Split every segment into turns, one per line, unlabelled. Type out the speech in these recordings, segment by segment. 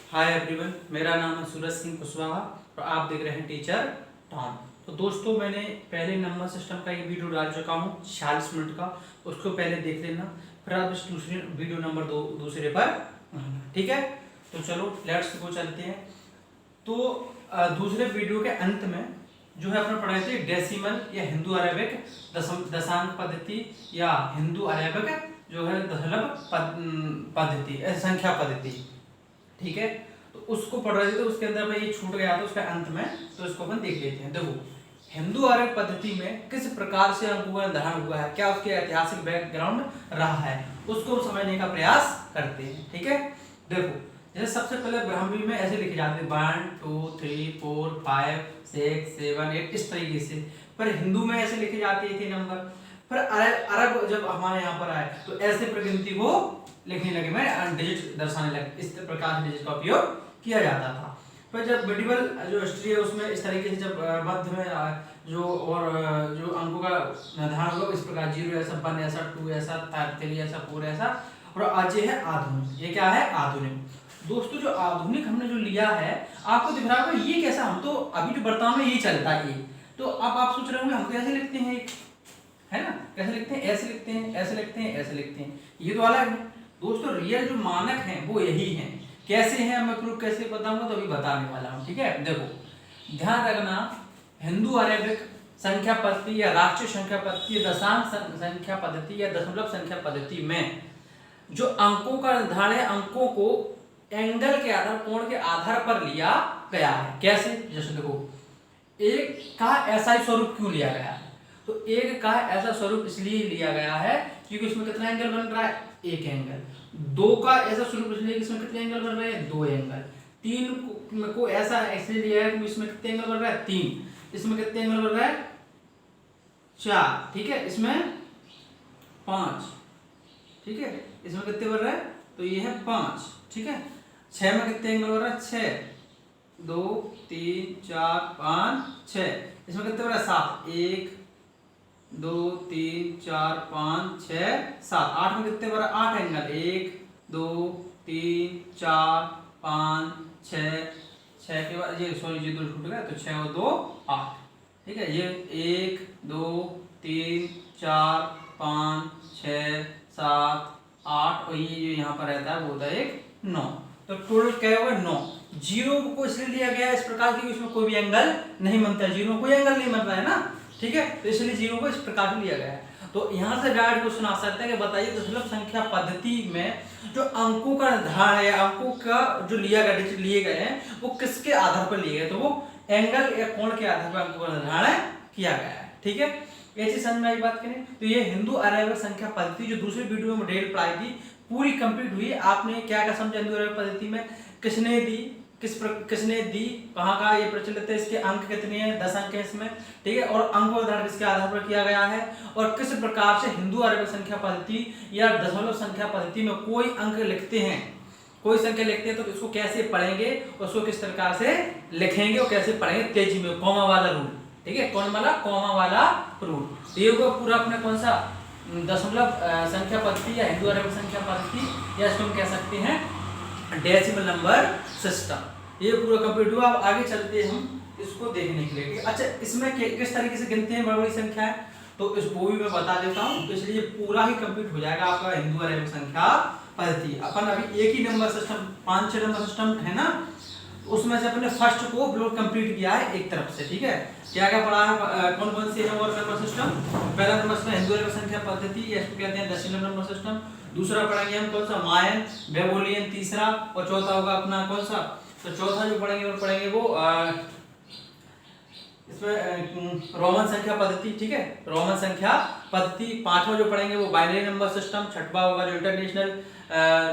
Hi everyone, मेरा नाम है सूरज सिंह कुशवाहा और आप देख रहे हैं टीचर टॉम। तो दोस्तों, मैंने पहले नंबर सिस्टम का एक वीडियो डाल चुका हूँ 46 मिनट का, उसको पहले देख लेना, फिर आप इस दूसरे वीडियो नंबर दूसरे पर आना, ठीक है। तो चलो लेट्स गो चलते हैं। तो दूसरे वीडियो के अंत में जो है अपने पढ़ाए थे डेसिमल या हिंदू अरेबिक दशांक पद्धति या हिंदू अरेबिक जो है दशमलव पद्धति संख्या पद्धति, ठीक है। तो उसको पढ़ रहे थे, तो उसके अंदर में ये छूट गया था उसके अंत में, तो इसको अपन देख लेते हैं। देखो, हिंदू आर्य पद्धति में किस प्रकार से अंकों का निर्धारण हुआ है, क्या उसके ऐतिहासिक बैकग्राउंड रहा है, उसको समझने का प्रयास करते हैं, ठीक है। देखो, जैसे सबसे पहले ब्राह्मी में ऐसे लिखे जाते हैं 1 2 3 4 5 6 7 8 इस तरीके से, पर हिंदू में ऐसे लिखे जाते थे नंबर। फिर अरब जब हमारे यहाँ पर आए तो ऐसे प्रगिनती को लिखने लगे, मैं डिजिट दर्शाने लगे, इस प्रकार से डिजिट का उपयोग किया जाता था। पर जब मेडिवल जो हिस्ट्री है उसमें इस तरीके से जब मध्य में जो और जो अंकों का निर्धारण हुआ इस प्रकार 0 ऐसा 1 ऐसा 2 ऐसा 3 ऐसा 4 ऐसा, और आज ये है आधुनिक। ये क्या है? आधुनिक। दोस्तों, जो आधुनिक हमने जो लिया है, आपको दिख रहा होगा ये कैसा, हम तो अभी जो वर्तमान में यही चलता है ये। तो अब आप सोच रहे होंगे हम कैसे लिखते हैं, है ना, कैसे लिखते हैं, ऐसे लिखते हैं, ऐसे लिखते हैं, ऐसे लिखते हैं, ये तो अलग है। दोस्तों, रियल जो मानक हैं वो यही हैं। कैसे हैं मैं प्रूफ कैसे बताऊंगा, तो अभी बताने वाला हूं, ठीक है। देखो, ध्यान रखना, हिंदू अरेबिक संख्या पद्धति या राष्ट्रीय संख्या पद्धति या दशांश संख्या पद्धति या दशमलव संख्या पद्धति में जो अंकों का निर्धारण है, अंकों को एंगल के आधार, कोण के आधार पर लिया गया है। कैसे? जैसे देखो, एक का ऐसा ही स्वरूप क्यों लिया गया है, तो एक का ऐसा स्वरूप इसलिए लिया गया है क्योंकि उसमें कितना एंगल बन रहा है, एक एंगल। दो का ऐसा स्वरूप इसलिए इसमें कितने एंगल बन रहे हैं, दो एंगल। तीन को ऐसा इसलिए लिया है क्योंकि इसमें कितने एंगल बन रहा है, तीन। इसमें कितने एंगल बन रहा है, चार, ठीक है। इसमें पांच, ठीक है। इसमें कितने बन रहा है, तो ये है पांच, ठीक है। छह में कितने एंगल बन रहा है, छह, 2 3 4 5 6। इसमें कितने बन रहा है, सात, 1 2 3 4 5 6 7। आठ में कितने बन रहा है, आठ एंगल, 1 2 3 4 5 6। छह के बाद ये सॉरी ये दो छूट गया, तो 6 और 2 8, ठीक है। ये 1 2 3 4 5 6 7 8 और ये जो यहाँ पर रहता है वो होता है एक 9। तो टोटल क्या होगा, 9। जीरो को इसलिए लिया गया इस प्रकार की इसमें कोई भी एंगल नहीं बनता है, जीरो में कोई एंगल नहीं बन रहा है ना, ठीक है। तो इसलिए जीरो को इस प्रकार से लिया गया है। तो यहाँ से डायरेक्ट क्वेश्चन आ सकता है कि बताइए दशमलव संख्या पद्धति में जो अंकों का निर्धारण है, अंकों का जो लिया गया डिजिट लिए गए हैं वो किसके आधार पर लिए गए, तो वो एंगल या कोण के आधार पर अंकों का निर्धारण किया गया है, ठीक है। ये चीज समझ में आई बात करें तो ये हिंदू अरेबिक संख्या पद्धति जो दूसरे वीडियो में डिटेल पढ़ाई थी पूरी कंप्लीट हुई। आपने क्या क्या समझा हिंदू अरेबिक पद्धति में, किसने दी, किसने दी, कहाँ का ये प्रचलित है, इसके अंक कितने हैं, 10 अंक है इसमें, ठीक है। और अंक निर्धारण किसके आधार पर किया गया है, और किस प्रकार से हिंदू अरेबिक संख्या पद्धति या दशमलव संख्या पद्धति में कोई अंक लिखते हैं, कोई संख्या लिखते हैं तो इसको कैसे पढ़ेंगे, उसको किस प्रकार से लिखेंगे और कैसे पढ़ेंगे तेजी में, कॉमा वाला रूल, ठीक है। कौन वाला, कॉमा वाला रूल। ये होगा पूरा अपना कौन सा दशमलव संख्या पद्धति या हिंदू अरेबिक संख्या पद्धति, या इसको हम कह सकते हैं डेसिमल नंबर सिस्टम। ये पूरा कंप्लीट हुआ। अब आगे चलते हैं हम इसको देखने के लिए। अच्छा, इसमें किस तरीके से गिनते हैं बड़ी बड़ी संख्या है, तो इस वो भी मैं बता देता हूँ, तो इसलिए पूरा ही कंप्लीट हो जाएगा आपका हिंदू अरेबिक संख्या पद्धति। अपन अभी एक ही नंबर सिस्टम 5-6 नंबर सिस्टम है ना, उसमें से अपने फर्स्ट को बिल्कुल कंप्लीट किया है एक तरफ से, ठीक है। क्या क्या पढ़ा है, कौन कौन से है और नंबर सिस्टम। पहला नंबर सिस्टम हिंदू अरेबिक संख्या पद्धति, इसको कहते हैं दशमलव नंबर सिस्टम। दूसरा पढ़ेंगे हम कौन सा, मायन, बेबोलियन। तीसरा और चौथा होगा अपना कौन सा, तो चौथा जो पढ़ेंगे वो पढ़ेंगे वो इसमें रोमन संख्या पद्धति, ठीक है, रोमन संख्या पद्धति। पांचवा जो पढ़ेंगे वो बाइनरी नंबर सिस्टम। छठवा होगा जो इंटरनेशनल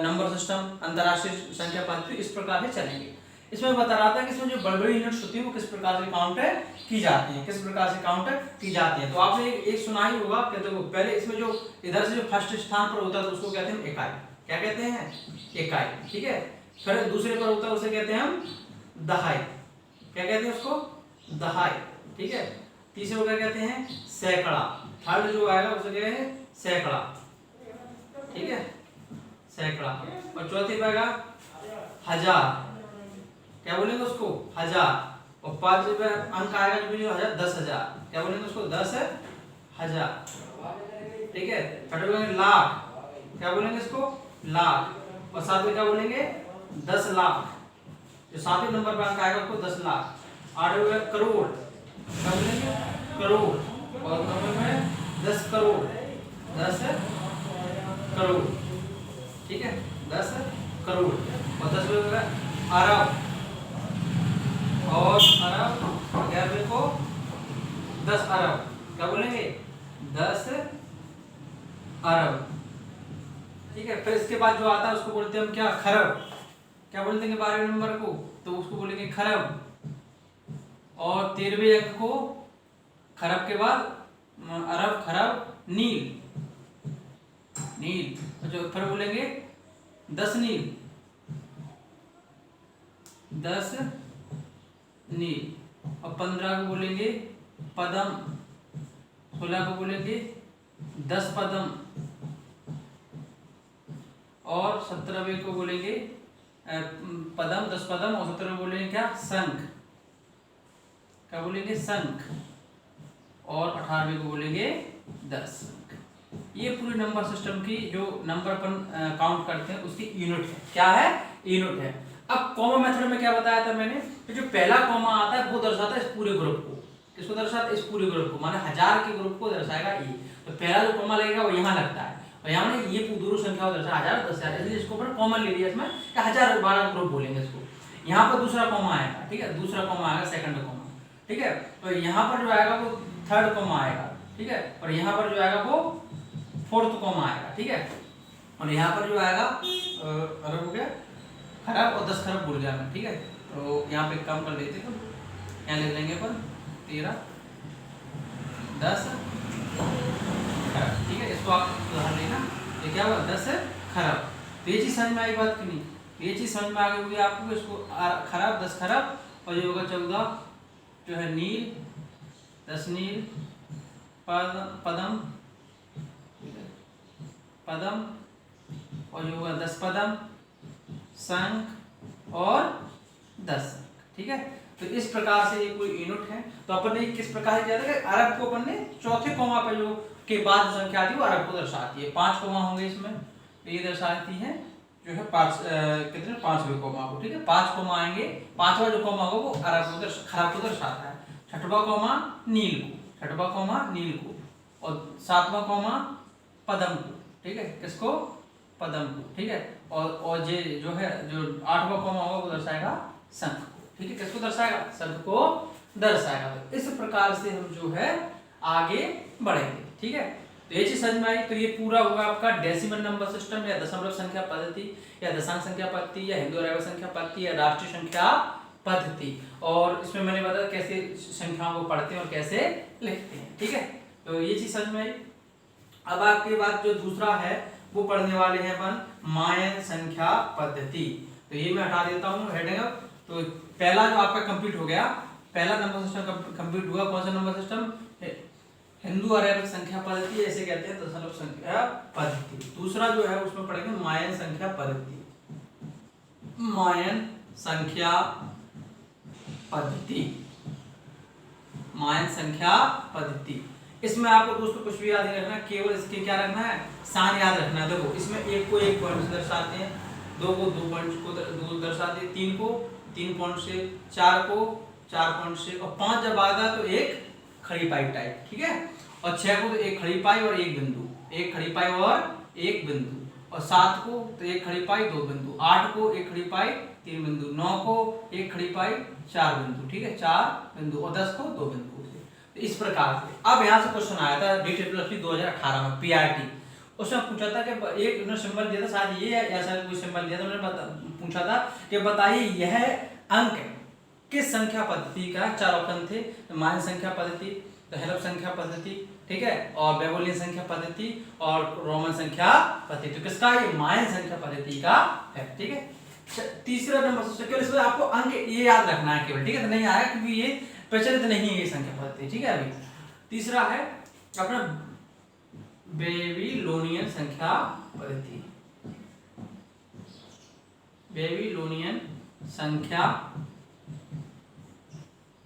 नंबर सिस्टम, अंतरराष्ट्रीय संख्या पद्धति। इस प्रकार से चलेंगे। इसमें बता रहा था कि इसमें जो बड़ी बड़ी यूनिट्स होती है वो किस प्रकार से काउंट की जाती हैं, किस प्रकार से काउंट की जाती हैं। तो आपने एक सुना ही होगा, कहते हो पहले इसमें जो इधर से जो फर्स्ट स्थान पर होता है तो उसको कहते हैं इकाई। क्या कहते हैं, इकाई, ठीक है। फिर दूसरे पर होता है उसे कहते हैं हम दहाई। क्या कहते हैं उसको, दहाई, ठीक है। तीसरे को क्या कहते हैं, सैकड़ा। थर्ड जो आएगा उसे कहते हैं सैकड़ा, ठीक है, सैकड़ा। और चौथे पे आएगा हजार, क्या बोलेंगे उसको 1000, और 5 अंक आएगा जो 1000 10,000, क्या बोलेंगे उसको 10,000, ठीक है। छठे बोलेंगे लाख, क्या बोलेंगे इसको लाख, और सातवें क्या बोलेंगे 10 लाख, जो सातवें नंबर पर अंक आएगा उसको 10 लाख। आठवें करोड़, क्या बोलेंगे करोड़, और नंबर में 10 करोड़, 10 करोड़, ठीक है 10 करोड़, और 10वें अरब, और अरब 11वें को 10 अरब, क्या बोलेंगे 10 अरब, ठीक है। फिर इसके बाद जो आता है उसको बोलते हैं हम क्या खरब, क्या बोलते हैं 12वें नंबर को, तो उसको बोलेंगे खरब, और 13वें अंक को खरब के बाद अरब खरब नील, नील, जो फिर बोलेंगे 10 नील, 10 नील, और 15 को बोलेंगे पदम, 16 को बोलेंगे 10 पदम, और 17वें को बोलेंगे पदम 10 पदम, और 17वें बोलेंगे क्या शंख, क्या बोलेंगे शंख, और 18वें को बोलेंगे 10 शंख। ये पूरी नंबर सिस्टम की जो नंबर अपन काउंट करते हैं उसकी यूनिट है, क्या है यूनिट है। अब कॉमा मेथड में क्या बताया था मैंने, कि जो पहला कॉमा आता है वो दर्शाता है इस पूरे ग्रुप को, किसको दर्शाता है इस पूरे ग्रुप को, माने 1000 के ग्रुप को दर्शाएगा ये, तो पहला जो कॉमा लगेगा वो यहाँ लगता है, और यहाँ में ये दोनों संख्या दर्शा 1000 10,000, इसलिए इसको अपन कॉमन ले लिया इसमें, 1012 ग्रुप बोलेंगे इसको। यहाँ पर दूसरा कॉमा आएगा, ठीक है, दूसरा कॉमा आएगा सेकंड कॉमा, ठीक है, तो यहाँ पर जो आएगा वो थर्ड कॉमा आएगा, ठीक है, और यहाँ पर जो आएगा वो फोर्थ कॉमा आएगा, ठीक है, और यहाँ पर जो आएगा अरब हो गया खरब, और 10 खरब भूल गया मैं, ठीक है, तो यहाँ पे कम कर लेते, तो यहाँ लिख लेंगे अपन 13 10 खरब, ठीक है, इसको आप उदाहरण लेना, ये क्या हुआ 10 खरब, तो ये चीज समझ में आई बात की नहीं, ये चीज समझ में आ गई होगी आपको, इसको खरब 10 खरब, और ये होगा 14 जो है नील, 10 नील, पदम पदम, और जो होगा 10 पदम, शंख, और 10 शंख, ठीक है। तो इस प्रकार से ये कोई यूनिट है। तो अपन ने किस प्रकार से किया था कि अरब को अपन ने चौथे कॉमा पे जो के बाद जो संख्या आती है वो अरब को दर्शाती है, 5 कॉमा होंगे इसमें, तो ये दर्शाती है जो है 5 कितने 5वें कॉमा को, ठीक है, 5 कॉमा आएंगे, 5वां जो कॉमा होगा वो अरब को खरब को दर्शाता है, 6वां कॉमा नील को, 6वां कॉमा नील को, और 7वां कॉमा पदम को, ठीक है, किसको पदम को, ठीक है, और ये जो है जो 8वां कॉमा होगा वो दर्शाएगा शंख को, ठीक है, किसको दर्शाएगा शंख को दर्शाएगा। तो इस प्रकार से हम जो है आगे बढ़ेंगे, ठीक है। तो ये चीज समझ में आई। तो ये पूरा होगा आपका डेसिमल नंबर सिस्टम, या दशमलव संख्या पद्धति, या दशांश संख्या पद्धति, या हिंदू अरबी संख्या पद्धति, या राष्ट्रीय संख्या पद्धति, और इसमें मैंने बताया कैसे संख्याओं को पढ़ते हैं और कैसे लिखते हैं, ठीक है। तो ये चीज समझ में आई। अब आपके बाद जो दूसरा है वो पढ़ने वाले हैं अपन मायन संख्या पद्धति। तो ये मैं हटा देता हूँ हेडिंग अप। तो पहला जो आपका कंप्लीट हो गया, पहला नंबर सिस्टम कंप्लीट हुआ। कौन सा नंबर सिस्टम? हिंदू अरैबिक संख्या पद्धति, ऐसे कहते हैं दशमलव संख्या पद्धति। दूसरा जो है उसमें पढ़ेंगे मायन संख्या पद्धति। मायन संख्या पद्धति, मायन संख्या पद्धति। इसमें आपको दोस्तों कुछ भी याद नहीं रखना, केवल इसके क्या रखना है, स्थान याद रखना है। देखो इसमें एक को एक पॉइंट से दर्शाते हैं, दो को दो पॉइंट को दर्शाते हैं, तीन को तीन पॉइंट से, चार को चार पॉइंट से, और पांच जब आता तो एक खड़ी पाई टाइप, ठीक है। और छह को तो एक खड़ी पाई और एक बिंदु, एक खड़ी पाई और एक बिंदु। और सात को तो एक खड़ी पाई दो बिंदु, आठ को एक खड़ी पाई तीन बिंदु, नौ को एक खड़ी पाई चार बिंदु, ठीक है, चार बिंदु, और 10 को दो बिंदु। तो इस प्रकार से अब यहाँ से क्वेश्चन आया था DSSC 2018 में PRT, उसमें पूछा था कि एक सिंबल दिया था, शायद ये ऐसा कोई सिंबल दिया था, उन्होंने पूछा था कि बताइए यह अंक किस संख्या पद्धति का। चार ऑप्शन थे, तो मायन संख्या पद्धति, तो हेल्प संख्या पद्धति, ठीक है, और बेबोलियन संख्या पद्धति, और रोमन संख्या पद्धति। तो किसका? ये मायन संख्या पद्धति का है, ठीक है। तीसरा नंबर केवल इसमें आपको अंक ये याद रखना है केवल, ठीक है, तो नहीं आया क्योंकि ये प्रचलित नहीं है ये संख्या पद्धति, ठीक है। अभी तीसरा है अपना बेबीलोनियन संख्या पद्धति, बेबीलोनियन संख्या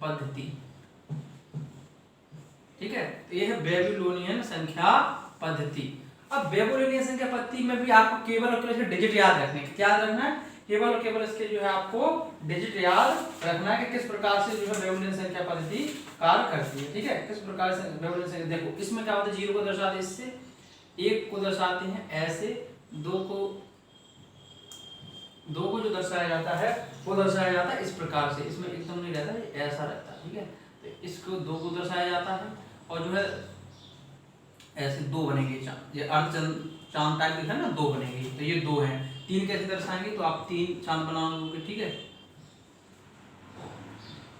पद्धति। ठीक है, तो ये है बेबीलोनियन संख्या पद्धति। अब बेबीलोनियन संख्या पद्धति में भी आपको केवल और केवल डिजिट याद रखने हैं। क्या याद रखना है? केवल और केवल इसके जो है आपको डिजिट याद रखना है कि किस प्रकार से जो है बेबीलोनियन संख्या पद्धति कार्य करती है। ठीक है, किस प्रकार से बेबीलोनियन संख्या, देखो इसमें क्या होता है, 0 को दर्शाते हैं इससे, 1 को दर्शाते हैं ऐसे, 2 को जो दर्शाया जाता है वो दर्शाया जाता है इस प्रकार से, इसमें एकदम नहीं रहता है, ऐसा रहता है। ठीक है, तो इसको 2 को दर्शाया जाता है और जो है ऐसे 2 बनेंगे चांद, ये अर्धचंद्र चांद टाइप दिखा ना, 2 बनेंगे, तो ये 2 हैं। 3 कैसे दर्शाएंगे, तो आप 3 चांद बनाओगे। ठीक है,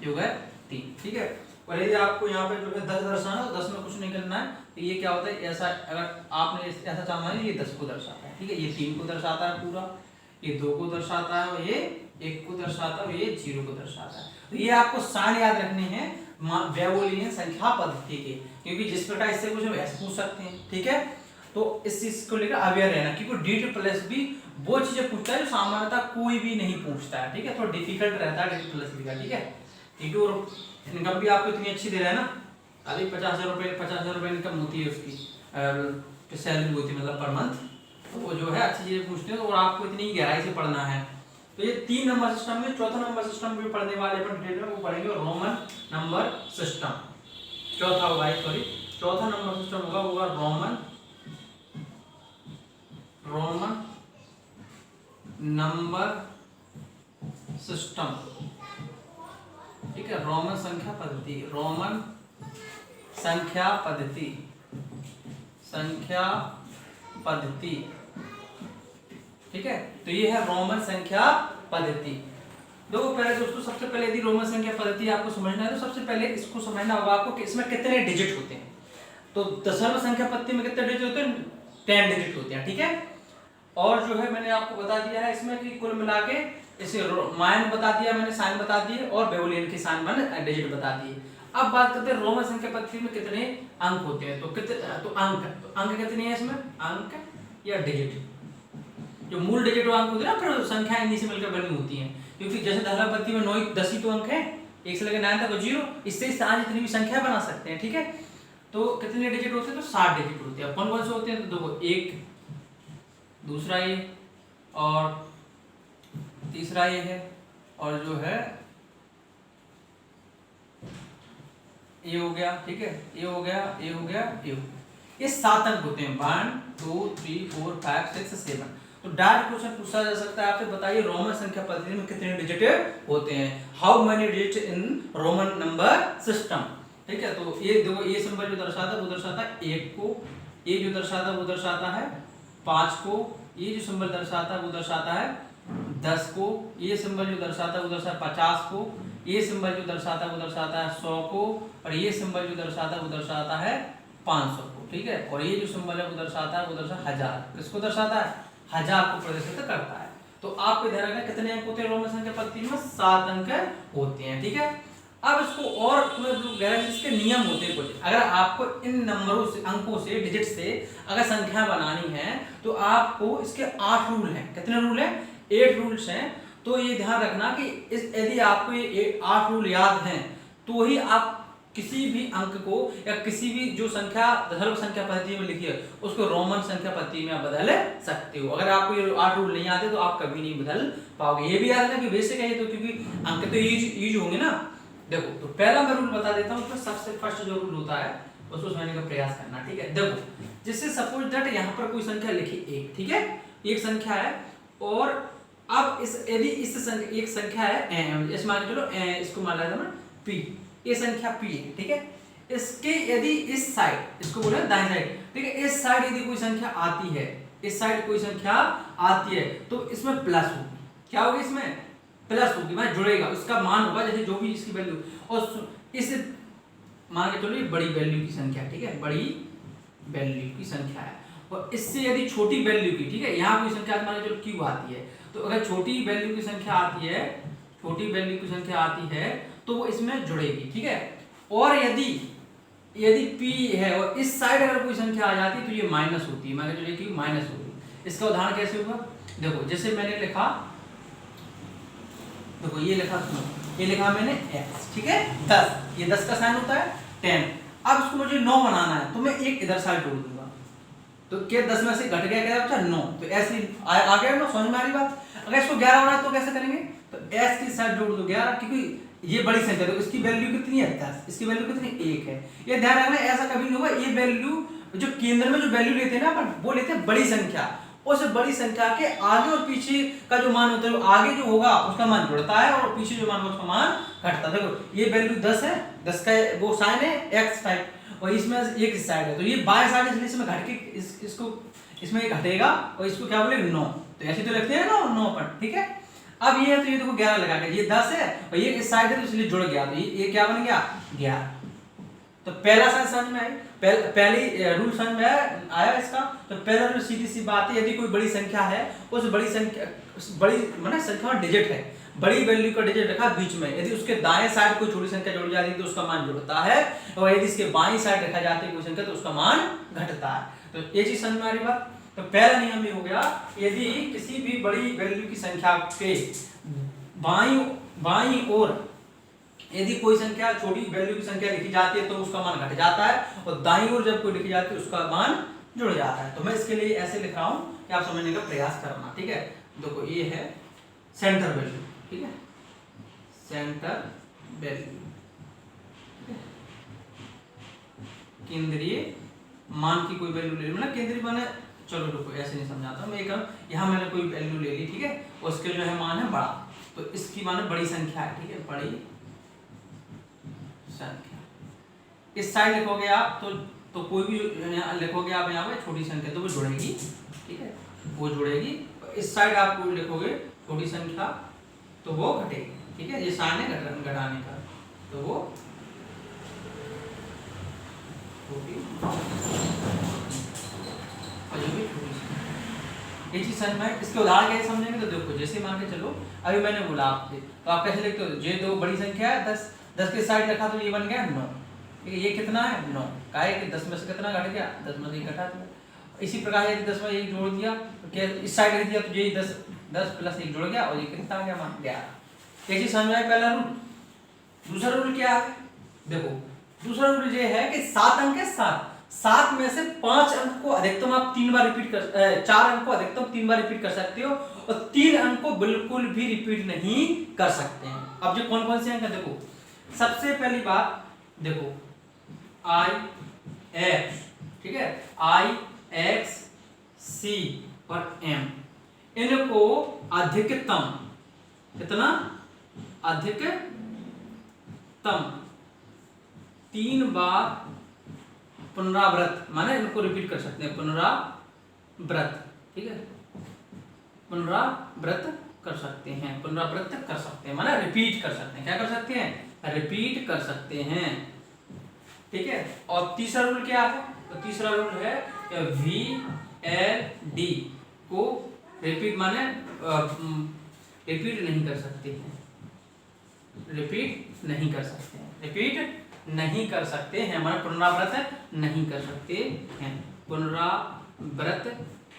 ये हो गए 3। ठीक है, और यदि आपको यहाँ पे जो है 10 दर्शाना, तो 10 में कुछ नहीं करना है, तो ये क्या होता है, ऐसा अगर आपने ऐसा चांद बनाया, ये 10 को दर्शाता है। ठीक है, ये 3 को दर्शाता है पूरा, ये 2 को दर्शाता है, ये 1 को दर्शाता है, ये 0 को दर्शाता है। तो ये आपको साइन याद रखने हैं बेबीलोनियन संख्या पद्धति के, क्योंकि जिस प्रकार इससे कुछ ऐसे पूछ सकते हैं। ठीक है, तो इस चीज को लेकर अवेयर रहना, क्योंकि डी प्लस भी वो चीजें पूछता है जो सामान्यतः कोई भी नहीं पूछता है। ठीक है, थोड़ा डिफिकल्ट रहता है डी प्लस भी का। ठीक है, क्योंकि और इनकम भी आपको इतनी अच्छी दे रहा है ना, अभी 50,000 रुपए इनकम होती है उसकी, सैलरी होती है मतलब पर मंथ, तो वो जो है अच्छी चीजें पूछते हैं और आपको इतनी गहराई से पढ़ना है। तो ये 3 नंबर सिस्टम में, चौथा नंबर सिस्टम भी पढ़ने वाले अपन डिटेल में वो पढ़ेंगे, रोमन नंबर सिस्टम। चौथा नंबर सिस्टम होगा रोमन नंबर सिस्टम। ठीक है, रोमन संख्या पद्धति। ठीक है, तो ये है रोमन संख्या पद्धति। देखो पहले दोस्तों, सबसे पहले यदि रोमन संख्या पद्धति आपको समझना है, तो सबसे पहले इसको समझना होगा आपको कि इसमें कितने डिजिट होते हैं। तो दशमलव संख्या पद्धति में कितने डिजिट होते हैं? 10 डिजिट होते हैं। ठीक है, और जो है मैंने आपको बता दिया है इसमें कि कुल मिला के इसे मायन बता दिया मैंने, साइन बता दिए, और बेबीलोनियन के साइन मैंने डिजिट बता दिए। अब बात करते हैं रोमन संख्या पद्धति में कितने अंक होते हैं। तो अंक कितने हैं इसमें, अंक या डिजिट, जो मूल डिजिट अंक होते हैं ना, फिर संख्या इन्हीं से मिलकर बनी होती हैं। क्योंकि जैसे दशमलव पद्धति में 9 10 ही तो अंक है, 1 से लेकर 9 तक 0, इससे आज जितनी भी संख्या बना सकते हैं। ठीक है, तो कितने डिजिट होते हैं, तो 7 डिजिट होते हैं। कौन कौन से होते हैं, तो देखो 1, दूसरा ये, और तीसरा ये है, और जो है ये हो गया। ठीक है, ये हो गया। ये 7 अंक होते हैं, 1 2 3 4 5 6 7। तो डायरेक्ट क्वेश्चन पूछा जा सकता है आपसे, बताइए रोमन संख्या पद्धति में कितने डिजिट होते हैं, how many digit in Roman number system. ठीक है, तो ये देखो, ये सिंबल जो दर्शाता है वो दर्शाता है 1 को, ये जो दर्शाता है वो दर्शाता है 5 को, ये जो सिंबल दर्शाता है वो दर्शाता है 10 को, ये सिंबल जो दर्शाता है वो दर्शाता है 50 को, ये सिंबल जो दर्शाता है वो दर्शाता है 100 को, और ये सिंबल जो दर्शाता है वो दर्शाता है 500 को। ठीक है, और ये जो सिंबल है वो दर्शाता है 1000। किसको दर्शाता है, 1000 को प्रदर्शित करता है। तो आपको ध्यान रखना कितने अंक होते हैं रोमन संख्या पद्धति में, 7 अंक होते हैं। ठीक है, अब इसको और इसके नियम होते हैं कुछ। अगर आपको इन नंबरों से, अंकों से, डिजिट से अगर संख्या बनानी है, तो आपको इसके 8 रूल हैं। कितने रूल हैं, 8 रूल्स हैं। तो ये ध्यान रखना कि यदि आपको ये 8 रूल याद हैं, तो ही आप किसी भी अंक को या किसी भी जो संख्या दशमलव संख्या पद्धति में लिखी है उसको रोमन संख्या पद्धति में आप बदल सकते हो। अगर आपको ये 8 रूल नहीं आते तो आप कभी नहीं बदल पाओगे। ये भी याद रखना कि बेसिक है, तो क्योंकि अंक तो यूज होंगे ना। देखो, तो पहला मैं रूल बता देता हूँ, उसमें सबसे फर्स्ट जो रूल होता है उसको समझने का प्रयास करना। ठीक है, देखो, जिससे सपोज दैट यहाँ पर कोई संख्या लिखी 1, ठीक है, एक संख्या है, और अब यदि इस एक संख्या है, इस मान चलो इसको मान लेते हैं p, ये संख्या p है। ठीक है, इसके यदि इस साइड, इसको बोले दाएं साइड, ठीक है, इस साइड यदि कोई संख्या आती है, इस साइड कोई संख्या आती है, तो इसमें प्लस होगी। क्या होगी, इसमें प्लस होगी, मैं जुड़ेगा, उसका मान होगा जैसे जो भी इसकी वैल्यू, और इस मान के चलो बड़ी वैल्यू की संख्या, ठीक है, बड़ी वैल्यू की संख्या है, और इससे यदि छोटी वैल्यू की, ठीक है, यहाँ कोई संख्या मान के चलो q आती है, तो अगर छोटी वैल्यू की संख्या आती है, छोटी वैल्यू की संख्या आती है, तो वो इसमें जुड़ेगी। ठीक है, और यदि p है और इस साइड अगर कोई संख्या आ जाती है तो ये माइनस होती है, मान के चलिए कि माइनस होगी। इसका उदाहरण कैसे होगा, देखो, जैसे मैंने लिखा, देखो ये लिखा, ये लिखा मैंने x, ठीक है 10, ये 10 का साइन होता है 10। अब इसको मुझे 9 बनाना है, तो मैं एक इधर साइड जोड़ दूंगा, तो क्या 10 में से घट गया क्या बचा 9, तो ऐसे आ गया 9, समझ में आ रही बात। अगर इसको 11 बनाए तो कैसे करेंगे, तो s की साइड जोड़ दो 11, क्योंकि ये बड़ी संख्या है तो इसकी वैल्यू कितनी है 10, इसकी वैल्यू कितनी 1 है। ये ध्यान रखना, ऐसा कभी नहीं होगा, ये वैल्यू जो केंद्र में जो वैल्यू लेते हैं ना अपन, वो लेते हैं बड़ी संख्या, उस बड़ी संख्या के आगे और पीछे का जो मान होता है, आगे जो होगा उसका मान जुड़ता है और पीछे जो मान होगा उसका मान घटता है। देखो ये वैल्यू 10 है, 10 का वो साइन है x साइड, और इसमें एक साइड है, तो ये बाएं साइड इसलिए इसमें घट के इसको इसमें घटेगा, और इसको क्या बोलेंगे 9, तो ऐसे तो लिखते हैं ना 9 पर, ठीक है। अब ये है, तो ये देखो 11 लगा के, ये 10 है और ये इस साइड है तो इसलिए जुड़ गया, तो ये क्या बन गया 11। तो पहला साइन समझ में आई, पहली रूल समझ में आया इसका। तो पहला रूल सीधी सी बात है, यदि कोई बड़ी संख्या है, उस बड़ी संख्या बड़ी माने संख्या में डिजिट है, बड़ी वैल्यू का डिजिट रखा बीच में, यदि उसके दाएं साइड कोई छोटी संख्या जुड़ जाती है तो उसका मान जुड़ता है, और यदि इसके बाईं साइड रखा जाती है कोई संख्या तो उसका मान घटता है। तो ये चीज समझ में आ रही बात। तो पहला नियम ये हो गया, यदि किसी भी बड़ी वैल्यू की संख्या के बाईं ओर यदि कोई संख्या छोटी वैल्यू की संख्या लिखी जाती है तो उसका मान घट जाता है, और दाईं ओर जब कोई लिखी जाती है उसका मान जुड़ जाता है। तो मैं इसके लिए ऐसे लिख रहा हूं कि आप समझने का प्रयास करना, ठीक है। देखो ये है सेंटर वैल्यू, ठीक है, सेंटर वैल्यू, केंद्रीय मान की कोई वैल्यू ले ली, मतलब केंद्रीय मान है, चलो रुको ऐसे नहीं समझाता मैं, यहाँ मैंने कोई वैल्यू ले ली, ठीक है, उसके जो है मान है बड़ा, तो इसकी मान बड़ी संख्या है, ठीक है, बड़ी संख्या। इस साइड लिखोगे आप तो कोई भी लिखोगे आप यहाँ पे छोटी संख्या तो वो जुड़ेगी, ठीक है, वो जुड़ेगी। इस साइड आप लिखोगे छोटी संख्या तो वो घटेगी, ठीक है, ये साइन है घटाने का, तो वो छोटी ये चीज समझ में। इसके उदाहरण कैसे समझेंगे, तो देखो जैसे मान के चलो अभी मैंने बोला आपसे, तो आप कैसे लिखते हो, ये दो बड़ी संख्या है 10 के साइड रखा तो ये बन गया 9, ठीक है, ये कितना है 9, का है कि 10 में से कितना घट गया 10 में से 1 घटा दिया। इसी प्रकार यदि 10 में 1 जोड़ दिया तो क्या इस साइड रख दिया तो ये 10 प्लस 1 जुड़ गया और ये कितना आ गया मान 11। ये चीज समझ में पहला रूल। दूसरा रूल क्या है, देखो दूसरा रूल ये है कि 7 अंक है, 7 में से 5 अंक को अधिकतम आप 3 बार रिपीट कर 4 अंक को अधिकतम 3 बार रिपीट कर सकते हो, और 3 अंक को बिल्कुल भी रिपीट नहीं कर सकते हैं। अब जो कौन कौन से अंक है, देखो सबसे पहली बात देखो IX, ठीक है, IX C और M, इनको अधिकतम कितना अधिकतम 3 बार पुनरावृत माने इनको रिपीट कर सकते हैं, पुनरावृत, ठीक है, पुनरावृत कर सकते हैं, पुनरावृत कर सकते हैं माने रिपीट कर सकते हैं, क्या कर सकते हैं रिपीट कर सकते हैं, ठीक है। और तीसरा रूल क्या है, तो तीसरा रूल है VLD को रिपीट माने रिपीट नहीं कर सकते हैं, रिपीट नहीं कर सकते हैं, रिपीट नहीं कर सकते हैं माने पुनरावृत नहीं कर सकते हैं, पुनरावृत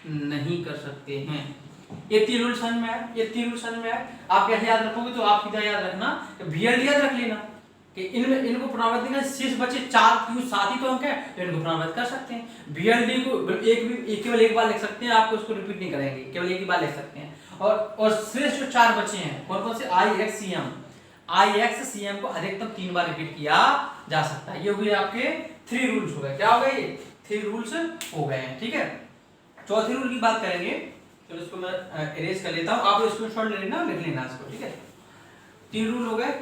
नहीं कर सकते हैं। ये 3 रूल समझ में आए, ये 3 रूल समझ में आए। आप कैसे याद रखोगे, तो आप सीधा याद रखना VLD याद रख लेना कि इनमें इनको पुनरावृत नहीं, शेष बचे 4 क्यों 7 ही तो अंक है तो इनको पुनरावृत कर सकते हैं। VLD को केवल एक बार लिख सकते हैं, आपको इसको रिपीट नहीं करेंगे, केवल एक ही बार लिख सकते हैं। और शेष जो 4 बचे हैं कौन कौन से IX CM को अधिकतम 3 बार रिपीट किया जा सकता है। ये हुए आपके 3 रूल्स हो गए, क्या हो गए ये 3 रूल्स हो गए हैं, ठीक है। चौथे रूल की बात करेंगे, तो इसको मैं इरेज कर लेता हूं, आप स्क्रीनशॉट ले लेना, लिख लेना इसको, ठीक है। 3 रूल हो गए,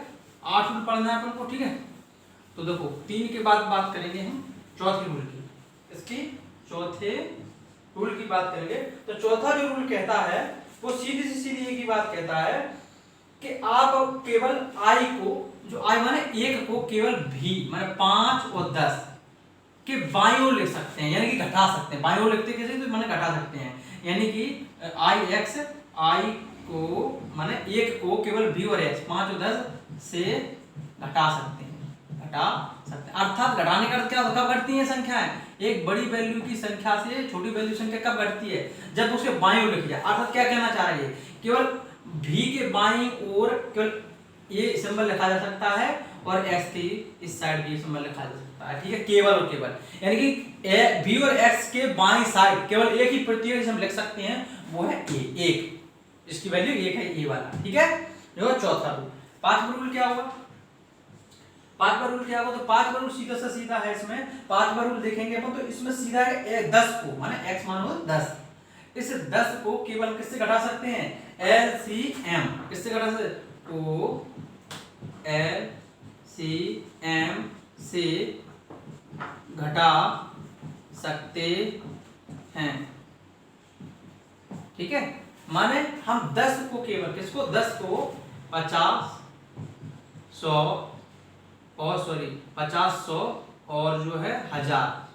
8 रूल पढ़ना है अपन को, ठीक है। तो देखो 3 के बाद बात करेंगे हम चौथे रूल की, इसकी चौथे रूल की बात करेंगे। तो चौथा जो रूल कहता है वो सीधी सी सीधी एक ही बात कहता है कि आप केवल I को, जो I माने 1 को केवल V माने 5 और 10 के बाईं ओर लिख सकते हैं, यानी कि घटा सकते हैं। बाईं ओर लिखते कैसे, तो माने घटा सकते हैं, यानी कि IX I को माने 1 को केवल V और X 5 और 10 से घटा सकते हैं, घटा सकते हैं। अर्थात घटाने का अर्थ क्या होता है, कब घटती है संख्याएं, एक बड़ी वैल्यू की संख्या से छोटी वैल्यू संख्या कब घटती है, जब उसके बाईं ओर लिखी जाए। अर्थात क्या कहना चाह रही है, केवल V के बाईं ओर केवल ये सिंबल लिखा जा सकता है और x के इस साइड भी सिंबल लिखा जा सकता है, ठीक है, केवल और केवल, यानी कि b और x के बाईं साइड केवल एक ही प्रतीक जिसे हम लिख सकते हैं वो है a, एक, इसकी वैल्यू एक है, a वाला, ठीक है। जो चौथा रूल। पांचवा रूल क्या होगा? पांचवा रूल क्या होगा? तो पांचवा रूल सीधा सा सीधा है, इसमें पांचवा रूल देखेंगे अपन तो इसमें सीधा है 10 को, माने x मान लो 10, इस 10 को केवल किससे घटा सकते हैं? LCM, किससे घटा सकते? तो LCM से घटा सकते हैं, ठीक है। माने हम 10 को केवल किसको? 10 को 50, 100 और 50, 100 और जो है 1000,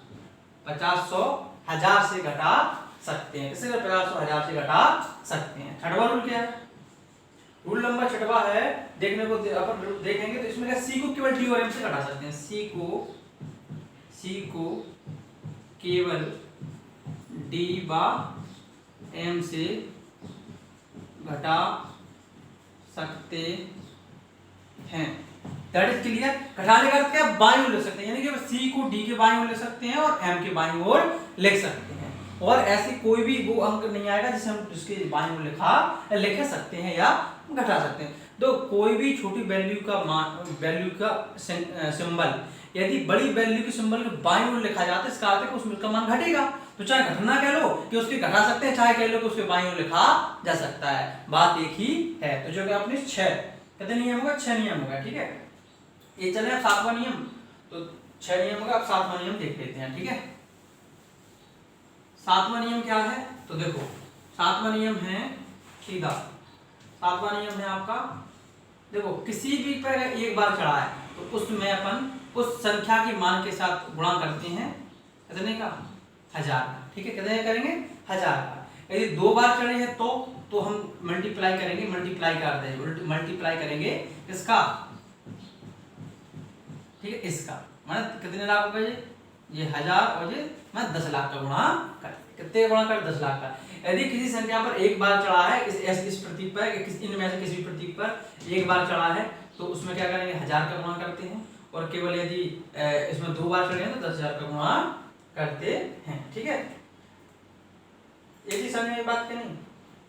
50, 100, 1000 से घटा सकते हैं, किससे? 50, 100, 1000 से घटा सकते हैं। छठवां रूल क्या है? रूल नंबर छठवां है, देखने को अपन देखेंगे तो इसमें क्या, c को केवल d और m से घटा सकते हैं, c को केवल d व m से घटा सकते हैं। That is clear. घटाने का अर्थ क्या? बाईं ओर लिख सकते हैं, यानी कि c को d के बाईं ओर लिख सकते हैं और m के बाईं ओर लिख सकते हैं, और ऐसी कोई भी वो अंक नहीं आएगा जिसे हम उसके बाईं ओर लिख सकते हैं या घटा सकते हैं। तो कोई भी छोटी वैल्यू का सिंबल यदि बड़ी वैल्यू के सिंबल के बाईं ओर लिखा जाता है, इसका अर्थ है कि उसका मान घटेगा। तो चाहे घटना कह लो कि उसके घटा सकते हैं, चाहे कह लो कि उसके बाईं ओर लिखा जा सकता है, बात एक ही है। तो जो कि अपने 6 कितने नियम होगा? 6 नियम होगा, ठीक है। ये चले अब 7वां नियम, तो 6 नियम होगा, अब 7वां नियम देख लेते हैं, ठीक है। 7वां नियम क्या है? तो देखो 7वां नियम है सीधा, 7वां नियम है आपका, देखो किसी भी पर एक बार चढ़ा है तो उसमें अपन उस संख्या के मान के साथ गुणा करते हैं, कितने का? 1000 का, ठीक है। कितने करेंगे? 1000 का। यदि 2 बार चढ़े हैं तो हम मल्टीप्लाई करेंगे, मल्टीप्लाई कर देंगे, मल्टीप्लाई करेंगे इसका, ठीक है, इसका मतलब कितने लाख होगा? ये 1000 और ये मैं 10 लाख का गुणा कर, कितने गुणा कर? 10 लाख का। यदि किसी संख्या पर एक बार चढ़ा है, इस प्रतीक पर, इनमें से किसी प्रतीक पर एक बार चढ़ा है तो उसमें क्या करेंगे? 1000 का गुणा करते हैं, और केवल यदि इसमें 2 बार चढ़े हैं तो 10,000 का गुणा करते हैं, ठीक है। ये चीज समझ में आई बात कि नहीं?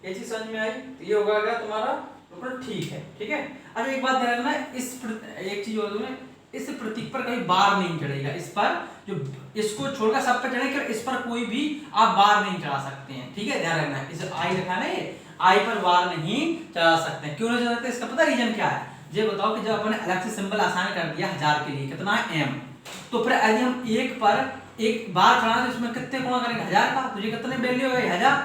ये चीज समझ में आई तो ये होगा क्या तुम्हारा? बिल्कुल ठीक है, ठीक है। अच्छा एक बात ध्यान रखना, एक चीज और तुम्हें, इस प्रतीक पर कहीं बार नहीं चढ़ेगा, इस पर जो इसको छोड़कर सब पर चढ़ेगा, इस पर कोई भी आप बार नहीं चढ़ा सकते हैं, ठीक है, ध्यान रखना। इसे आई रखा है ना, ये आई पर बार नहीं चढ़ा सकते। क्यों नहीं चढ़ा सकते? इसका पता रीजन क्या है? ये बताओ कि जब अपने अलग से सिंबल आसान कर दिया 1000 के लिए, कितना है? m, तो फिर यदि हम एक पर एक बार चढ़ा तो इसमें कितने गुणा करेंगे? 1000 का, तो ये कितने वैल्यू है? 1000।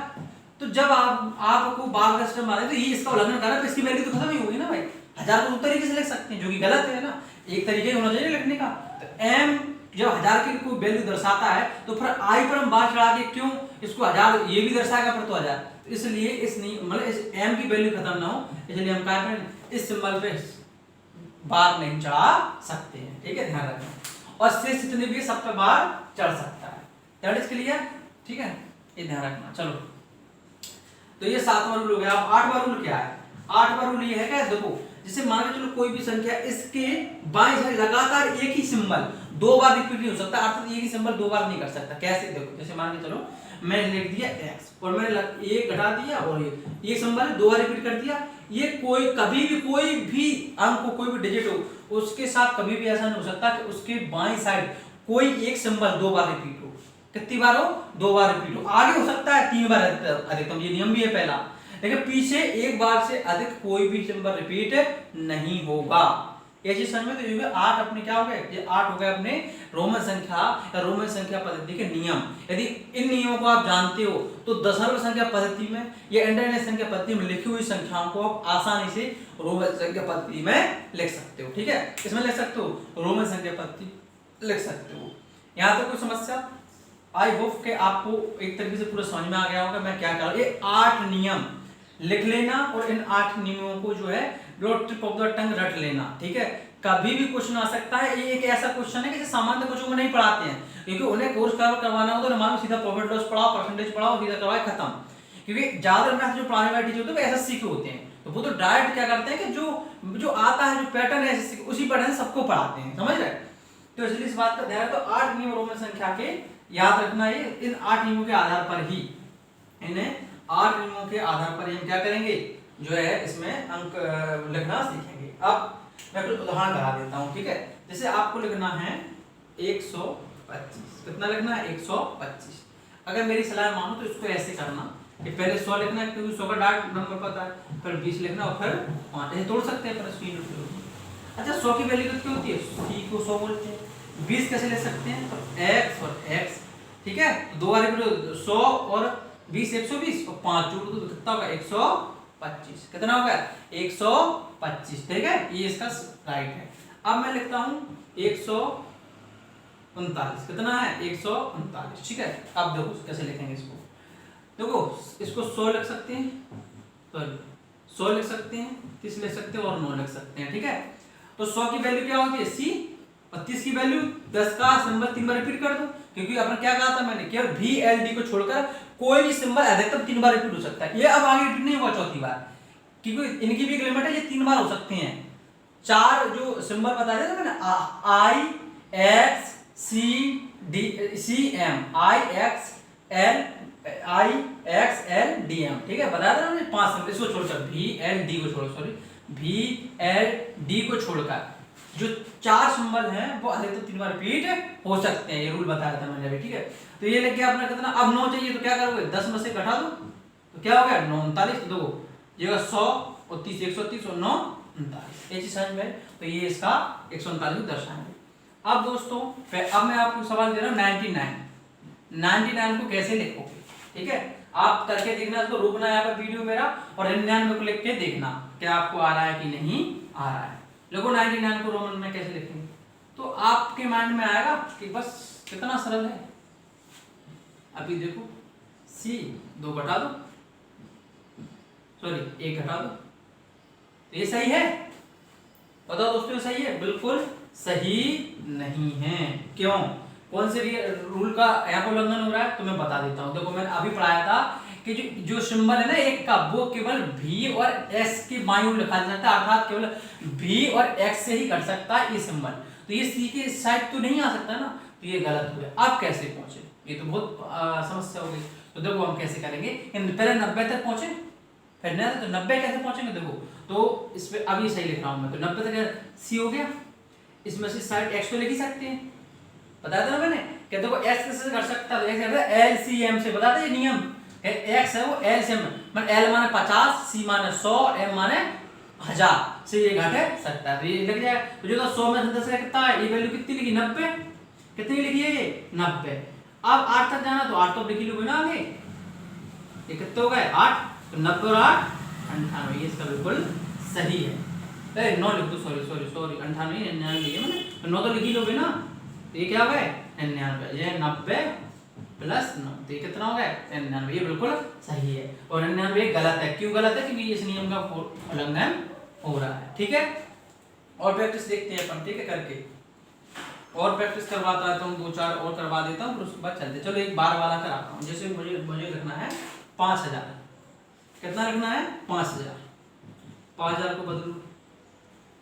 तो जब आपको बार का सिस्टम मारे तो ये इसका उल्लंघन कर रहा है, तो इसकी वैल्यू तो खत्म ही होगी ना भाई। 1000 को 2 तरीके से लिख सकते हैं, जो कि गलत है ना, एक तरीके होना चाहिए लिखने का। तो m जब 1000 की कोई वैल्यू दर्शाता है तो फिर i पर हम बार चढ़ा के क्यों इसको 1000 ये भी दर्शाएगा, फिर तो 1000, तो इसलिए इस नहीं मतलब इस m की वैल्यू खत्म ना हो, इसलिए हम क्या करें? इस सिंबल पे बार नहीं चढ़ा सकते हैं, ठीक है, ध्यान रखना। और शेष जितने भी सब पे बार चढ़ सकता है, दैट इज क्लियर, ठीक है, ये ध्यान रखना। चलो तो ये 7वां रूल हो गया। अब 8वां रूल क्या है? 8वां रूल ये है क्या? देखो जैसे मान के चलो कोई भी संख्या, इसके बाएं साइड लगातार एक ही सिंबल 2 बार रिपीट नहीं हो सकता, अर्थात एक ही सिंबल 2 बार नहीं कर सकता। कैसे? देखो जैसे मान के चलो मैं लिख दिया x और मैंने एक घटा दिया और ये सिंबल 2 बार रिपीट कर दिया, ये कभी भी कोई भी अंक हो, कोई भी डिजिट हो, उसके साथ कभी भी ऐसा नहीं हो सकता कि उसके बाएं साइड कोई एक सिंबल 2 बार रिपीट हो। कितनी बार हो? 2 बार रिपीट हो। आगे हो सकता है 3 बार अधिकतम, ये नियम भी है पहला, लेकिन पीछे एक बार से अधिक कोई भी सिंबल रिपीट नहीं होगा। ये चीज समझ में? तो ये 8 अपने क्या हो गए? ये 8 हो गए अपने रोमन संख्या या रोमन संख्या पद्धति के नियम। यदि इन नियमों को आप जानते हो तो दशमलव संख्या पद्धति में या इंटरनेट संख्या पद्धति में लिखी हुई संख्याओं को आप आसानी से रोमन संख्या पद्धति में लिख सकते हो, ठीक है। इसमें लिख सकते हो, रोमन संख्या पद्धति लिख सकते हो। यहाँ तक कोई समस्या? आई होप कि आपको एक तरीके से पूरा समझ में आ गया होगा मैं क्या कर रहा हूं। ये 8 नियम लिख लेना और इन 8 नियमों को जो है टिप ऑफ द टंग रट लेना, ठीक है। कभी भी क्वेश्चन आ सकता है। ये एक ऐसा क्वेश्चन है कि सामान्य बच्चों को नहीं पढ़ाते हैं, क्योंकि उन्हें कोर्स कवर करवाना हो तो मान लो सीधा प्रॉफिट लॉस पढ़ाओ, परसेंटेज पढ़ाओ, सीधा करवाए खत्म। क्योंकि ज्यादातर मैथ जो पढ़ाने वाले टीचर होते हैं वो एसएससी के होते हैं, तो वो तो डायरेक्ट क्या करते हैं कि जो जो आता है, जो पैटर्न है उसी पैटर्न सबको पढ़ाते हैं, समझ रहे। तो इसलिए इस बात का ध्यान रखो, 8 नियम रोमन संख्या के याद रखना है। इन 8 नियमों के आधार पर ही, इन्हें 8 नियमों के आधार पर हम क्या करेंगे, जो है इसमें अंक लिखना सीखेंगे। अब मैं कुछ उदाहरण करा देता हूँ, ठीक है। जैसे आपको लिखना है 125, कितना लिखना है 125। अगर मेरी सलाह मानो तो इसको ऐसे करना कि पहले 100 लिखना है, क्योंकि 100 का डायरेक्ट नंबर पता है, फिर 20 लिखना और फिर 5 ऐसे तोड़ सकते हैं पर स्क्रीन। अच्छा 100 की वैल्यू कितनी होती है, c को 100 बोलते हैं। 20 कैसे ले सकते हैं, तो x और x, ठीक है। तो दो बार 100 और 20 120 और 5 जोड़ दो तो कितना होगा 125, कितना होगा 125, ठीक है। ये इसका राइट है। अब मैं लिखता हूं 139, कितना है 139, ठीक है। अब देखो कैसे लिखेंगे इसको, देखो इसको 100 लिख सकते हैं, सॉरी 100 लिख सकते हैं, 30 लिख सकते हैं और 9 लिख सकते हैं, ठीक है। तो 100 की वैल्यू क्या होती है c, और 30 की वैल्यू 10 का सिंबल 3 बार रिपीट कर दो, क्योंकि अपन क्या कहा था मैंने, केवल VLD को छोड़कर कोई भी सिंबल अधिकतम 3 बार रिपीट हो सकता है। ये अब आगे रिपीट नहीं हुआ चौथी बार, क्योंकि इनकी भी एक लिमिट है, ये 3 बार हो सकते हैं। 4 जो सिंबल बता रहे थे मैंने, I X C D C M, I X L D M, ठीक है। बताया था ना 5 सिंबल, इसको छोड़कर VLD को छोड़, सॉरी VLD को छोड़कर जो 4 सिंबल हैं वो अधिकतम 3 बार रिपीट हो सकते हैं, ये रूल बताया था मैंने अभी, ठीक है। तो ये लग गया अपना कितना, अब 9 चाहिए तो क्या करोगे, 10 में से घटा दो तो क्या हो गया 9 39, दो ये 100 और 30 130 और 9 39, ये चीज समझ में। तो ये इसका 139 दर्शाएंगे। अब दोस्तों अब मैं आपको सवाल दे रहा हूँ 99 को कैसे लिखोगे, ठीक है। आप करके देखना, इसको रोकना यहाँ पर वीडियो मेरा, और 99 को लिख के देखना क्या आपको आ रहा है कि नहीं आ रहा है। देखो 99 को रोमन में कैसे लिखेंगे, तो आपके माइंड में आएगा कि बस कितना सरल है। अभी देखो C 2 घटा दो, सॉरी 1 घटा दो, ये सही है, बताओ दोस्तों सही है, बिल्कुल सही नहीं है। क्यों, कौन से रूल का यहाँ पर उल्लंघन हो रहा है, तो मैं बता देता हूँ। देखो मैंने अभी पढ़ाया था कि जो सिंबल है ना एक का, वो केवल V और X के बाईं ओर लिखा जा सकता है, अर्थात केवल V और X से ही घट सकता है ये सिंबल। तो ये C के साइड तो नहीं आ सकता ना, तो ये गलत हुआ। आप कैसे पहुंचे, ये तो बहुत समस्या हो गई। तो देखो हम कैसे करेंगे, पहले 90 तक पहुंचे, फिर नहीं तो 90 कैसे पहुंचेंगे। देखो तो इस पे अभी सही लिख रहा हूं मैं, तो 90 तक C हो गया, इसमें से साइड X तो लिख ही सकते हैं, बताया था ना मैंने कि देखो X कैसे कर सकता है, X करता है LCM से, बताते ये नियम X है वो LCM में, L माने 50, C माने 100, M माने 1000 से ये घट सकता है, तो ये लिख जाए। तो जो 100 में 10 है कितना है, ये वैल्यू कितनी लिखी 90, कितनी लिखी है ये 90। अब 8 तक जाना तो 8 तो लिख ही लोगे ना आगे, ये कितने हो गए 8, तो 90 और 8 98, ये इसका बिल्कुल सही है। 9 लिख दो, सॉरी 98 99 मैंने, तो 9 तो लिख ही लोगे ना, तो ये क्या हो गया 99, ये 90 प्लस 9, तो ये कितना हो गया 99, ये बिल्कुल सही है। और 99 गलत है, क्यों गलत है, क्योंकि इस नियम का उल्लंघन हो रहा है, ठीक है। और प्रैक्टिस देखते हैं अपन, ठीक है, करके और प्रैक्टिस करवाता रहता हूँ, 2-4 और करवा देता हूँ, फिर उसके बाद चलते। चलो एक बार वाला कराता हूँ। जैसे मुझे लिखना है 5000, कितना लिखना है 5000, 5000 को बदलू,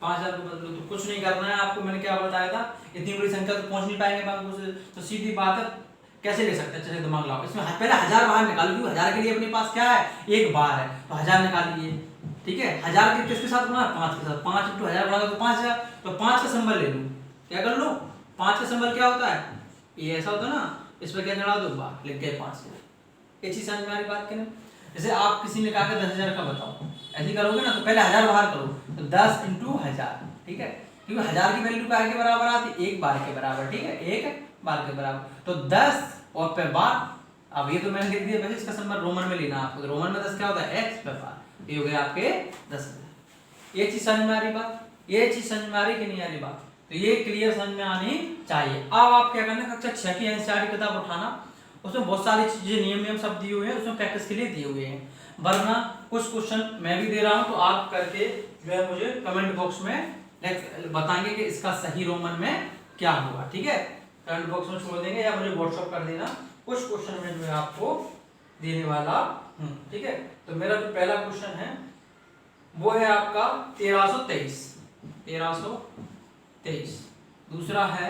5000 को बदलो, तो कुछ नहीं करना है आपको, मैंने क्या बताया था, इतनी बड़ी संख्या तो पहुंच नहीं पाएंगे बाबू से, तो सीधी बात है कैसे ले सकते हैं, चलिए दिमाग लगाओ। इसमें पहले 1000 बाहर निकालो, क्योंकि 1000 के लिए अपने पास क्या है, एक बार है, तो 1000 निकालिए, ठीक है। 1000 के किसके साथ गुणा, 5 के साथ, 5 × 1000 गुणा तो 5000, तो 5 का सिंबल ले लो, क्या कर लो, 5 का सिंबल क्या होता है, ये ऐसा होता है ना, इस पर क्या चढ़ा दो बार, लिख गए 5000। ये चीज समझ में आ रही बात के ना। जैसे आप किसी ने कहा 10,000 का बताओ, ऐसे करोगे ना, तो पहले 1000 बाहर करो, तो 10 × 1000, ठीक है, क्योंकि 1000 की वैल्यू क्या के बराबर आती, एक बार के बराबर, ठीक है, एक बार के बराबर, तो 10 और पे बार। अब ये तो मैंने लिख दिया, वैसे इसका सिंबल रोमन में लेना आपको, तो रोमन में 10 क्या होता है, x पे बार, ये हो गया आपके 10,000। ये चीज समझ में आ रही बात, ये चीज समझ में आ रही कि नहीं आ रही बात, तो ये क्लियर समझ में आनी चाहिए। अब आप क्या करना, कक्षा 6 की एनसीईआरटी किताब उठाना, उसमें बहुत सारी चीजें नियम सब दिए हुए हैं, उसमें प्रैक्टिस के लिए दिए हुए हैं, वरना कुछ क्वेश्चन मैं भी दे रहा हूं, तो आप करके जो है मुझे कमेंट बॉक्स में बताएंगे कि इसका सही रोमन में क्या होगा, ठीक है, कमेंट बॉक्स में छोड़ देंगे या मुझे व्हाट्सएप कर देना, कुछ क्वेश्चन में जो है आपको देने वाला हूं, ठीक है। तो मेरा जो पहला क्वेश्चन है वो है आपका 1323। दूसरा है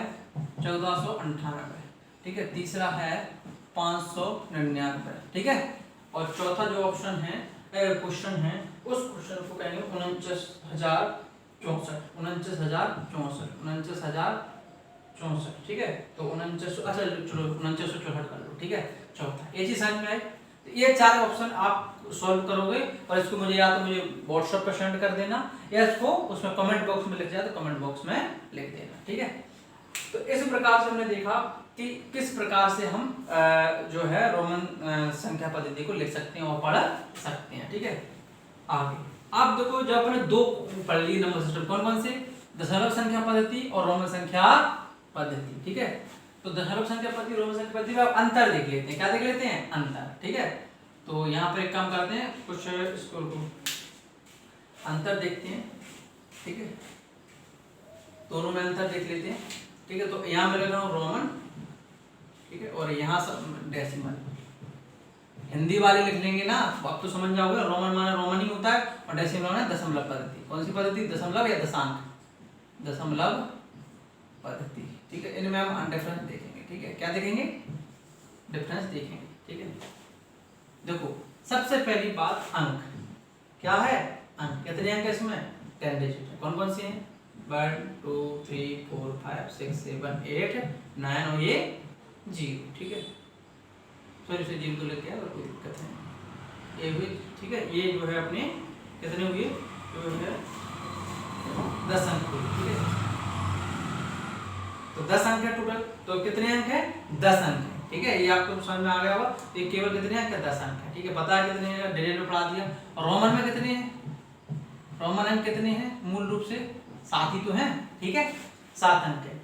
1498, ठीक है। तीसरा है 599, ठीक है। और चौथा जो ऑप्शन है क्वेश्चन है, उस क्वेश्चन को कहेंगे 49,064, ठीक है। तो 49, अच्छा चलो 4964 कर लो, ठीक है। चौथा ये चीज समझ में आई। तो ये 4 ऑप्शन आप सॉल्व करोगे और इसको मुझे या तो मुझे व्हाट्सएप पर सेंड कर देना या इसको उसमें कमेंट बॉक्स में लिख जाए तो कमेंट बॉक्स में लिख देना, ठीक है। तो इस प्रकार से हमने देखा कि किस प्रकार से हम जो है रोमन संख्या पद्धति को लिख सकते हैं और पढ़ सकते हैं, ठीक है। आगे आप देखो, जब अपने 2 पढ़ ली नंबर सिस्टम, कौन कौन से, दशमलव संख्या पद्धति और रोमन संख्या पद्धति, ठीक है। तो दशमलव संख्या पद्धति, रोमन संख्या पद्धति में अंतर देख लेते हैं। क्या देख लेते हैं? अंतर, ठीक है। तो यहाँ पर एक काम करते हैं, कुछ इसको अंतर देखते हैं, ठीक है। दोनों में अंतर देख लेते हैं, ठीक है। तो यहाँ मैं लग रहा हूँ रोमन, ठीक है, और यहाँ सब डेसिमल। हिंदी वाले लिख लेंगे ना तो आप तो समझ जाओगे, रोमन माना रोमन ही होता है और डेसिमल माना दशमलव पद्धति। कौन सी पद्धति? दशमलव या दशांक, दशमलव पद्धति, ठीक है। इनमें हम डिफरेंस देखेंगे, ठीक है। क्या देखेंगे? डिफरेंस देखेंगे, ठीक है। देखो सबसे पहली बात अंक, क्या है? अंक। कितने अंक है इसमें? 10 डिजिट है। कौन कौन से हैं? 1 2 3 4 5 6 7 8 9 और ये 0, ठीक है। सॉरी से 0 तो लेके आया, कोई दिक्कत नहीं, ये हुई, ठीक है। ये जो है अपने कितने हुए? जो है 10 अंक हुए, ठीक है। तो 10 अंक है टोटल। तो कितने अंक है? 10 अंक है, ठीक है। ये आपको समझ में आ गया होगा। ये केवल कितने अंक है? 10 अंक है, ठीक है। पता है कितने हैं? डिटेल में पढ़ा दिया। और रोमन में कितने हैं? रोमन अंक कितने हैं? मूल रूप से 7 ही तो हैं, ठीक है। 7 अंक है।